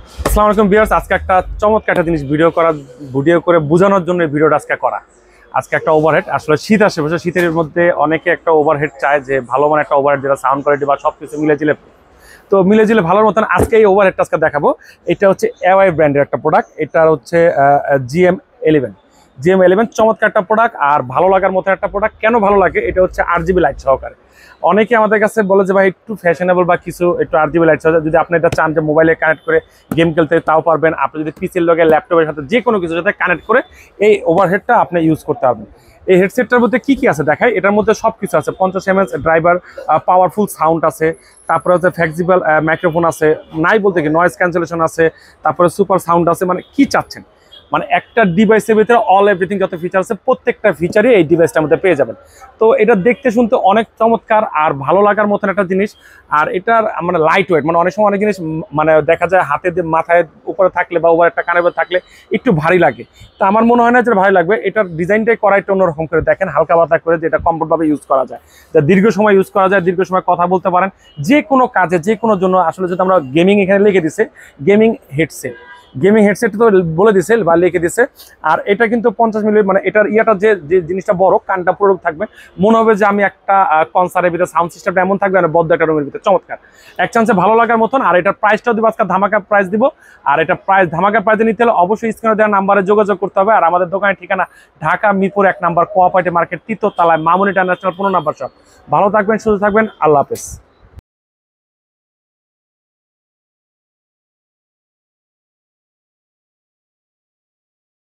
আসসালামু আলাইকুম ভিউয়ার্স, আজকে একটা চমৎকার একটা জিনিস ভিডিও করে বোঝানোর জন্য ভিডিওটা আজকে করা। আজকে একটা ওভারহেড, আসলে শীত আসে, বছর শীতের মধ্যে অনেকে একটা ওভারহেড চায় যে ভালো মানে একটা ওভারহেড যেটা সাউন্ড কোয়ালিটি বা সবকিছু মিলে জিলে ভালোর মতন। আজকে এই ওভারহেডটা আজকে দেখাবো। এটা হচ্ছে এওয়াই ব্র্যান্ডের একটা প্রোডাক্ট। এটা হচ্ছে GM11 চমৎকার একটা প্রোডাক্ট আর ভালো লাগার মতো একটা প্রোডাক্ট। কেন ভালো লাগে? এটা হচ্ছে RGB লাইট সহকারে। অনেকে আমাদের কাছে বলে যে ভাই একটু ফ্যাশনেবল বা কিছু একটু RGB লাইট সহকারে, যদি আপনি এটা চান যে মোবাইলে কানেক্ট করে গেম খেলতে তাও পারবেন। আপনি যদি পিসির লগে ল্যাপটপের সাথে যে কোনো কিছুর সাথে কানেক্ট করে এই ওভারহেডটা আপনি ইউজ করতে পারবেন। এই হেডসেটটার মধ্যে কি আছে দেখায়। এটার মধ্যে সব কিছু আছে। 50 mAh ড্রাইভার, পাওয়ারফুল সাউন্ড আছে, তারপরে হচ্ছে ফ্লেক্সিবল মাইক্রোফোন আছে, নাই বলতে কি নয়েজ ক্যান্সেলেশন আছে, তারপরে সুপার সাউন্ড আছে। মানে কি চাচ্ছেন, মানে একটা ডিভাইসের ভিতরে অল এভরিথিং যত ফিচার আছে প্রত্যেকটা ফিচারই এই ডিভাইসটার মধ্যে পেয়ে যাবেন। তো এটা দেখতে শুনতে অনেক চমৎকার আর ভালো লাগার মতন একটা জিনিস। আর এটার মানে লাইট ওয়েট, মানে অনেক সময় অনেক জিনিস মানে দেখা যায় হাতে মাথায় উপরে থাকলে বা ওভার একটা কানের উপরে থাকলে একটু ভারী লাগে। তো আমার মনে হয় না যে ভারী লাগবে। এটার ডিজাইনটাই করা একটু অন্যরকম করে দেখেন, হালকা পাতলা করে, যেটা কমফোর্টভাবে ইউজ করা যায়, যা দীর্ঘ সময় ইউজ করা যায়, দীর্ঘ সময় কথা বলতে পারেন যে কোনো কাজে, যে কোনো জন্য। আসলে যদি আমরা গেমিং এখানে লিখে দিছে গেমিং হেডসেট তো বলে দিছে বা লিখে দিছে। আর এটা কিন্তু 50 মিলি, মানে এটার ইয়াটা যে জিনিসটা বড়, কানটা পুরো থাকবে, মনে হবে যে আমি একটা কনসার্টের ভিতরে সাউন্ড সিস্টেমটা এমন থাকবে না, বদ্ধ একটা রুমের ভিতরে। চমৎকার এক চান্সে ভালো লাগার মতন। আর এটার প্রাইসটাও দিব আজকে ধামাকা প্রাইস দিব। আর এটা ধামাকা প্রাইসে নিতে হলে অবশ্যই স্ক্রিনে দেওয়া নাম্বারে যোগাযোগ করতে হবে। আর আমাদের দোকানের ঠিকানা ঢাকা মিরপুর 1 নম্বর কোঅপারেটিভ মার্কেট, 3 তলায়, মামুন ইন্টারন্যাশনাল 15 নম্বর শপ। ভালো থাকবেন, সুস্থ থাকবেন, আল্লাহ হাফেজ।